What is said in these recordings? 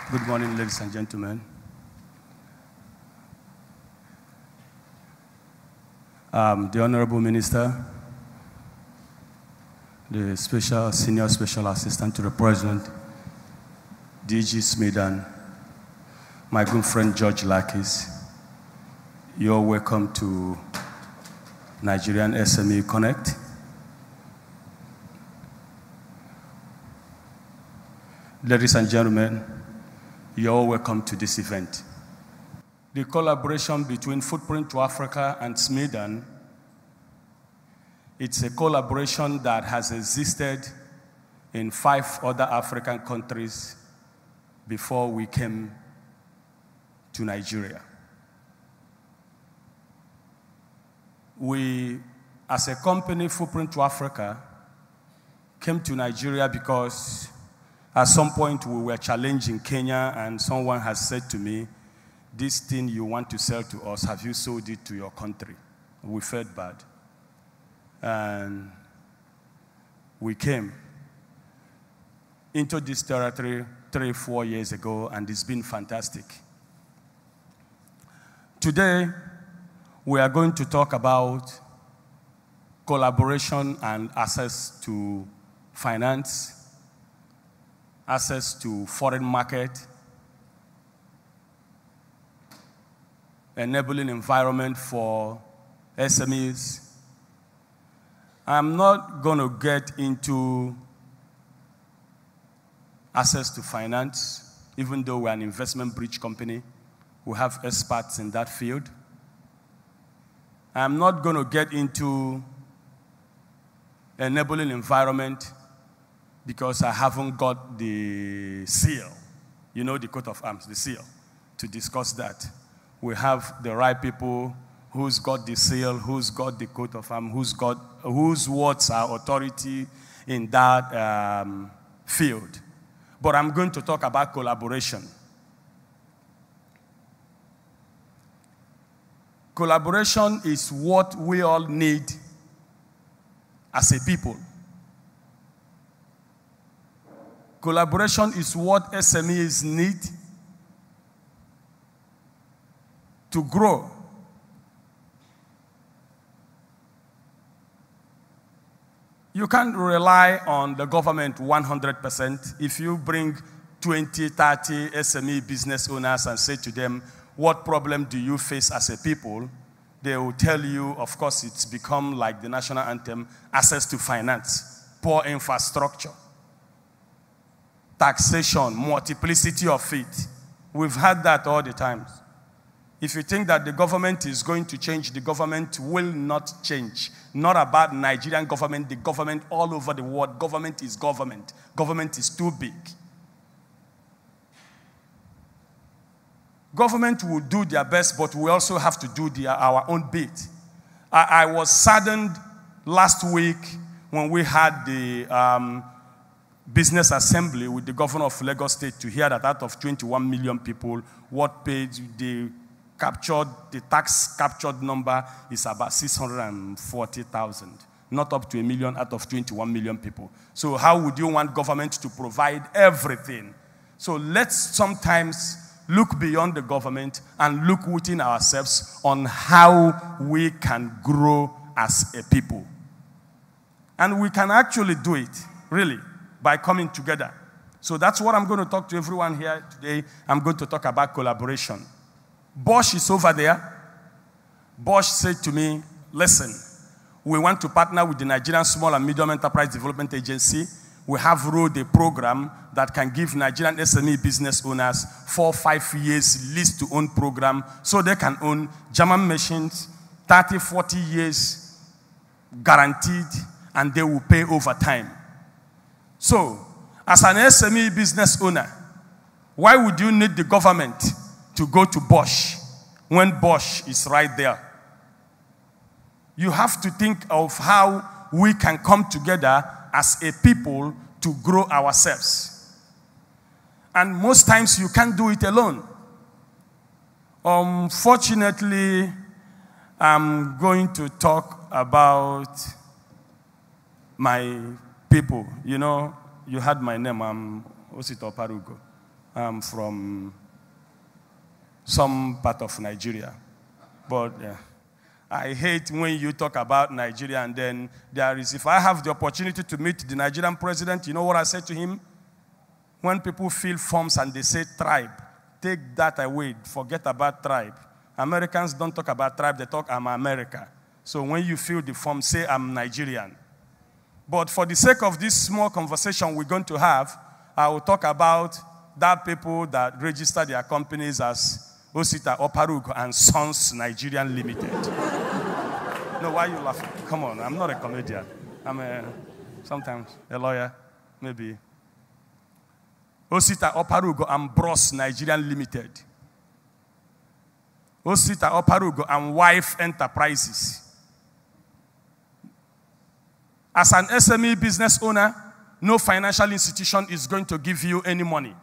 Good morning, ladies and gentlemen. The Honorable Minister, the Senior Special Assistant to the President, DG Smith, and my good friend George Lakis, you're welcome to Nigerian SME Connect. Ladies and gentlemen, you're welcome to this event. The collaboration between Footprint to Africa and SMEDAN, it's a collaboration that has existed in 5 other African countries before we came to Nigeria. We, as a company, Footprint to Africa, came to Nigeria because at some point we were challenged in Kenya and someone has said to me, this thing you want to sell to us, have you sold it to your country? We felt bad. And we came into this territory 3-4 years ago, and it's been fantastic. Today, we are going to talk about collaboration and access to finance, access to foreign market, enabling environment for SMEs. I'm not going to get into access to finance, even though we're an investment bridge company. We have experts in that field. I'm not going to get into enabling environment because I haven't got the seal, you know, the coat of arms, the seal, to discuss that. We have the right people who's got the seal, who's got the coat of arms, whose words are authority in that field. But I'm going to talk about collaboration. Collaboration is what we all need as a people. Collaboration is what SMEs need to grow. You can't rely on the government 100%. If you bring 20, 30 SME business owners and say to them, what problem do you face as a people? They will tell you, of course, it's become like the national anthem, access to finance, poor infrastructure, taxation, multiplicity of it. We've had that all the times. If you think that the government is going to change, the government will not change. Not about Nigerian government, the government all over the world. Government is government. Government is too big. Government will do their best, but we also have to do our own bit. I was saddened last week when we had the business assembly with the governor of Lagos State to hear that out of 21 million people, what page the tax captured number is about 640,000, not up to 1 million out of 21 million people. So how would you want government to provide everything? So let's sometimes look beyond the government and look within ourselves on how we can grow as a people. And we can actually do it, really, by coming together. So that's what I'm going to talk to everyone here today. I'm going to talk about collaboration. Bosch is over there. Bosch said to me, listen, we want to partner with the Nigerian Small and Medium Enterprise Development Agency. We have rolled a program that can give Nigerian SME business owners 4-5 years lease to own program so they can own German machines, 30-40 years guaranteed, and they will pay over time. So, as an SME business owner, why would you need the government to go to Bosch when Bosch is right there? You have to think of how we can come together as a people to grow ourselves. And most times you can't do it alone. Unfortunately, I'm going to talk about my people. You know, you heard my name, I'm Osita Oparaugo. I'm from some part of Nigeria. But I hate when you talk about Nigeria and then if I have the opportunity to meet the Nigerian president, you know what I say to him? When people fill forms and they say tribe, take that away. Forget about tribe. Americans don't talk about tribe, they talk I'm America. So when you fill the form, say I'm Nigerian. But for the sake of this small conversation we're going to have, I will talk about that people that register their companies as Osita Oparaugo and Sons Nigerian Limited. No, why are you laughing? Come on, I'm not a comedian. I'm sometimes a lawyer, maybe. Osita Oparaugo and Bros Nigerian Limited. Osita Oparaugo and Wife Enterprises. As an SME business owner, no financial institution is going to give you any money.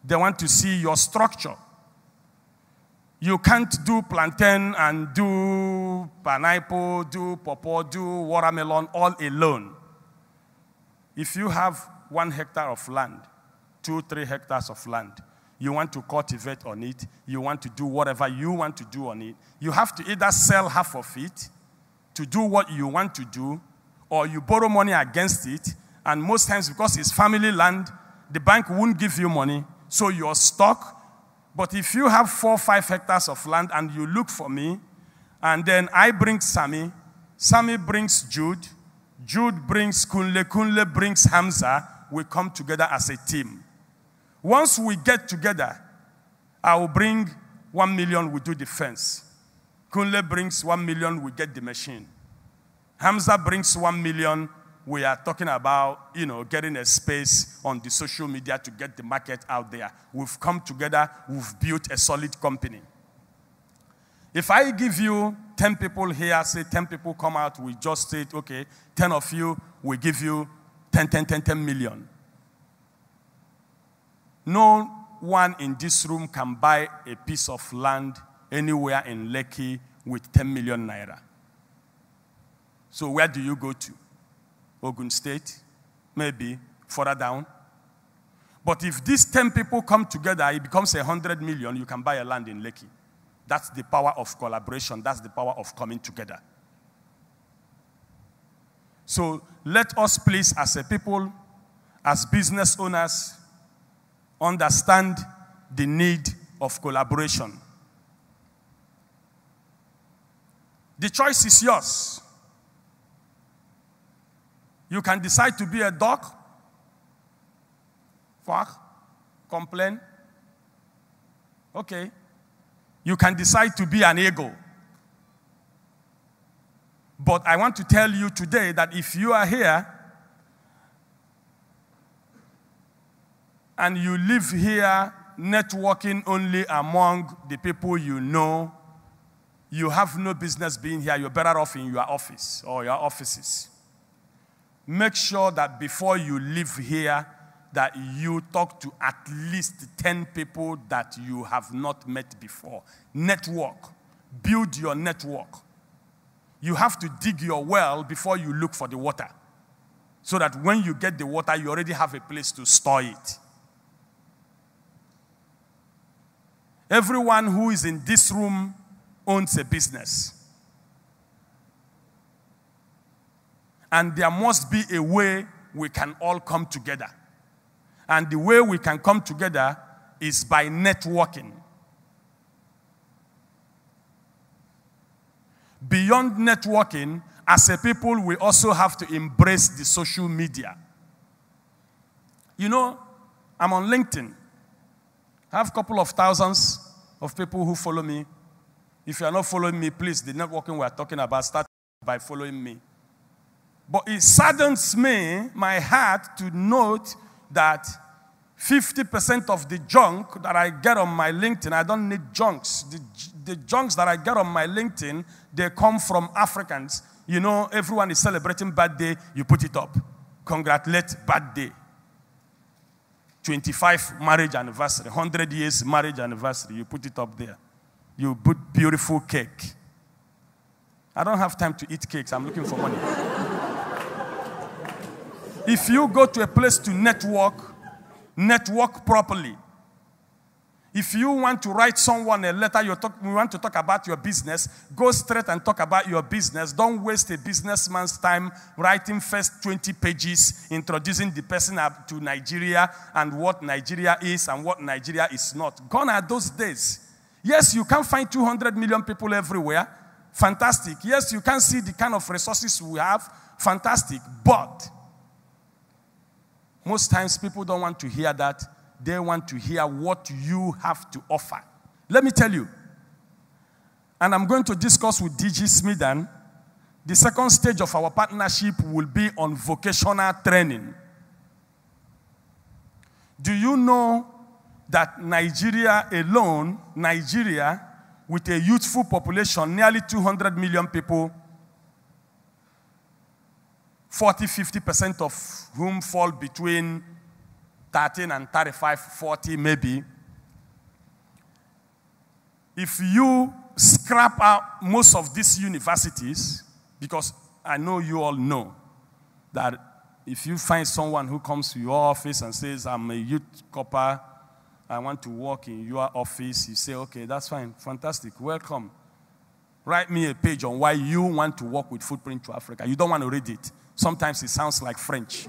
They want to see your structure. You can't do plantain and do pineapple, do pawpaw, do watermelon all alone. If you have 1 hectare of land, 2-3 hectares of land, you want to cultivate on it, you want to do whatever you want to do on it, you have to either sell half of it to do what you want to do, or you borrow money against it, and most times because it's family land, the bank won't give you money, so you're stuck. But if you have 4-5 hectares of land and you look for me, and then I bring Sammy, Sammy brings Jude, Jude brings Kunle, Kunle brings Hamza, we come together as a team. Once we get together, I will bring 1 million, we do the fence. Kunle brings 1 million, we get the machine. Hamza brings 1 million, we are talking about, getting a space on the social media to get the market out there. We've come together, we've built a solid company. If I give you 10 people here, say 10 people come out, we just say, okay, 10 of you, we give you 10 million. No one in this room can buy a piece of land anywhere in Lekki with 10 million naira. So where do you go to? Ogun State, maybe further down. But if these 10 people come together, it becomes 100 million, you can buy a land in Lekki. That's the power of collaboration. That's the power of coming together. So let us please, as a people, as business owners, understand the need of collaboration. The choice is yours. You can decide to be a dog, fuck, complain. Okay. You can decide to be an eagle. But I want to tell you today that if you are here and you live here networking only among the people you know, you have no business being here. You're better off in your office or your offices. Make sure that before you leave here, that you talk to at least 10 people that you have not met before. Network. Build your network. You have to dig your well before you look for the water. So that when you get the water, you already have a place to store it. Everyone who is in this room owns a business. And there must be a way we can all come together. And the way we can come together is by networking. Beyond networking, as a people, we also have to embrace the social media. I'm on LinkedIn. I have a couple of thousands of people who follow me. If you are not following me, please, the networking we are talking about, start by following me. But it saddens me, my heart, to note that 50% of the junk that I get on my LinkedIn, I don't need junks. The junks that I get on my LinkedIn, they come from Africans. Everyone is celebrating birthday, you put it up. Congratulate birthday. 25 marriage anniversary, 100 years marriage anniversary, you put it up there. You put beautiful cake. I don't have time to eat cakes, I'm looking for money. If you go to a place to network, Network properly. If you want to write someone a letter, you want to talk about your business, go straight and talk about your business. Don't waste a businessman's time writing first 20 pages, introducing the person to Nigeria and what Nigeria is and what Nigeria is not. Gone are those days. Yes, you can find 200 million people everywhere. Fantastic. Yes, you can see the kind of resources we have. Fantastic. But most times people don't want to hear that. They want to hear what you have to offer. Let me tell you, and I'm going to discuss with DG Smidan, the second stage of our partnership will be on vocational training. Do you know that Nigeria alone, Nigeria, with a youthful population, nearly 200 million people, 40-50% of whom fall between 13 and 35, 40 maybe. If you scrap out most of these universities, because I know you all know that if you find someone who comes to your office and says, I'm a youth corper, I want to work in your office, you say, okay, that's fine, fantastic, welcome. Write me a page on why you want to work with Footprint to Africa. You don't want to read it. Sometimes it sounds like French.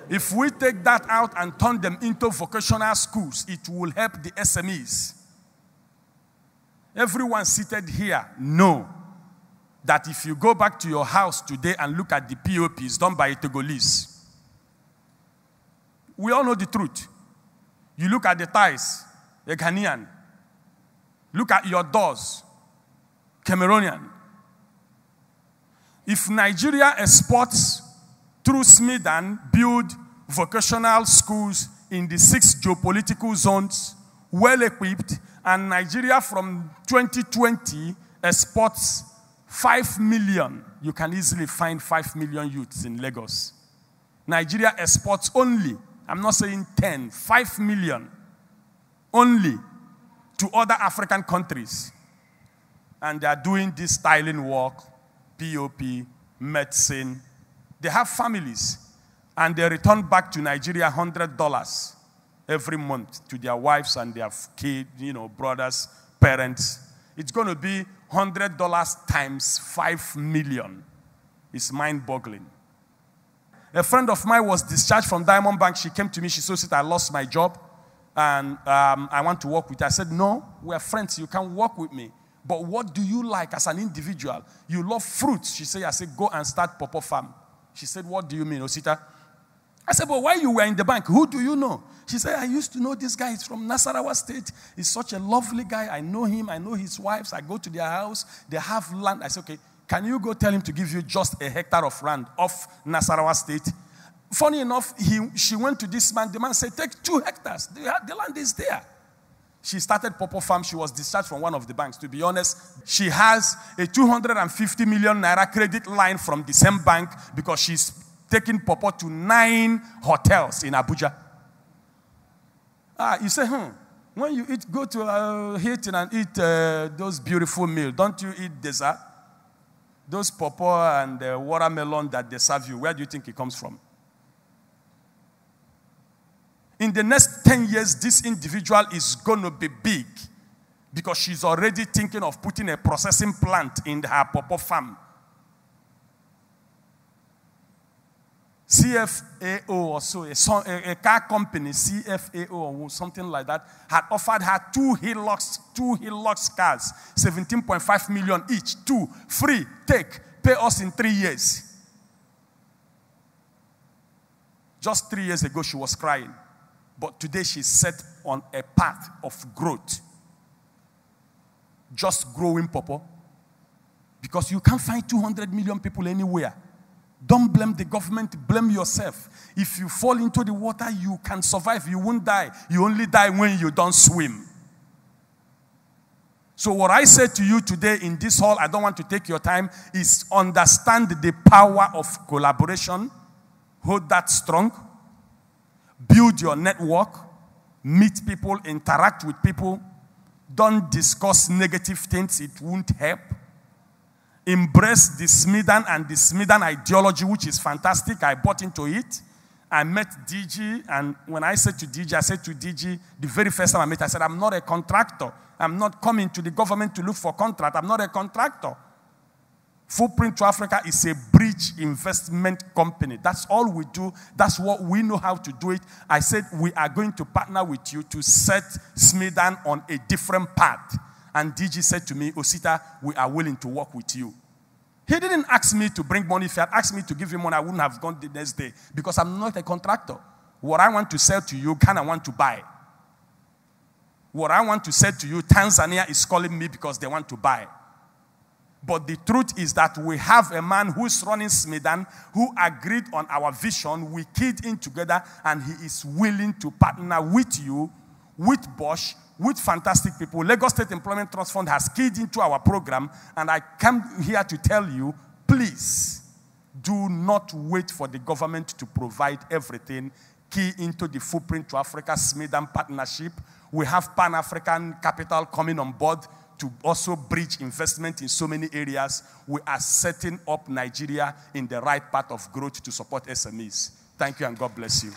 If we take that out and turn them into vocational schools, it will help the SMEs. Everyone seated here know that if you go back to your house today and look at the POPs done by a Togolese, we all know the truth. You look at the ties, a Ghanaian. Look at your doors, Cameroonian. If Nigeria exports through Smidan, build vocational schools in the 6 geopolitical zones, well-equipped, and Nigeria from 2020 exports 5 million. You can easily find 5 million youths in Lagos. Nigeria exports only, I'm not saying 10, 5 million only to other African countries. And they are doing this styling work, POP, medicine. They have families, and they return back to Nigeria $100 every month to their wives and their kids, brothers, parents. It's going to be $100 times 5 million. It's mind-boggling. A friend of mine was discharged from Diamond Bank. She came to me. She said, I lost my job, and I want to work with you. I said, no, we're friends. You can work with me. But what do you like as an individual? You love fruits. She said, I said, go and start Pawpaw Farm. She said, what do you mean, Osita? I said, but while you were in the bank, who do you know? She said, I used to know this guy. He's from Nasarawa State. He's such a lovely guy. I know him. I know his wives. I go to their house. They have land. I said, okay, can you go tell him to give you just a hectare of land off Nasarawa State? Funny enough, she went to this man. The man said, take 2 hectares. The land is there. She started Pawpaw Farm. She was discharged from one of the banks. To be honest, she has a 250 million naira credit line from the same bank because she's taking Pawpaw to 9 hotels in Abuja. You say, when you go to Hilton and eat those beautiful meals, don't you eat dessert? Those Pawpaw and watermelon that they serve you, where do you think it comes from? In the next 10 years, this individual is going to be big because she's already thinking of putting a processing plant in her Pawpaw farm. CFAO or so, a car company, CFAO or something like that, had offered her 2 Hilux cars, 17.5 million each, 2, free, take, pay us in 3 years. Just 3 years ago, she was crying. But today she's set on a path of growth. Just growing Pawpaw. Because you can't find 200 million people anywhere. Don't blame the government, blame yourself. If you fall into the water, you can survive. You won't die. You only die when you don't swim. So what I say to you today in this hall, I don't want to take your time, is understand the power of collaboration. Hold that strong. Build your network, meet people, interact with people. Don't discuss negative things, it won't help. Embrace the Smidan and the Smidan ideology, which is fantastic. I bought into it. I met DG, and when I said to DG, the very first time I met, I said, I'm not a contractor. I'm not coming to the government to look for contract. I'm not a contractor. Footprint to Africa is a bridge investment company. That's all we do. That's what we know how to do it. I said, we are going to partner with you to set Smedan on a different path. And DG said to me, Osita, we are willing to work with you. He didn't ask me to bring money. If he had asked me to give him money, I wouldn't have gone the next day because I'm not a contractor. What I want to sell to you, Ghana want to buy. What I want to say to you, Tanzania is calling me because they want to buy. But the truth is that we have a man who's running Smedan who agreed on our vision. We keyed in together, and he is willing to partner with you, with Bosch, with fantastic people. Lagos State Employment Trust Fund has keyed into our program, and I come here to tell you, please do not wait for the government to provide everything. Key into the Footprint to Africa Smedan partnership. We have Pan-African capital coming on board to also bridge investment in so many areas. We are setting up Nigeria in the right path of growth to support SMEs. Thank you, and God bless you.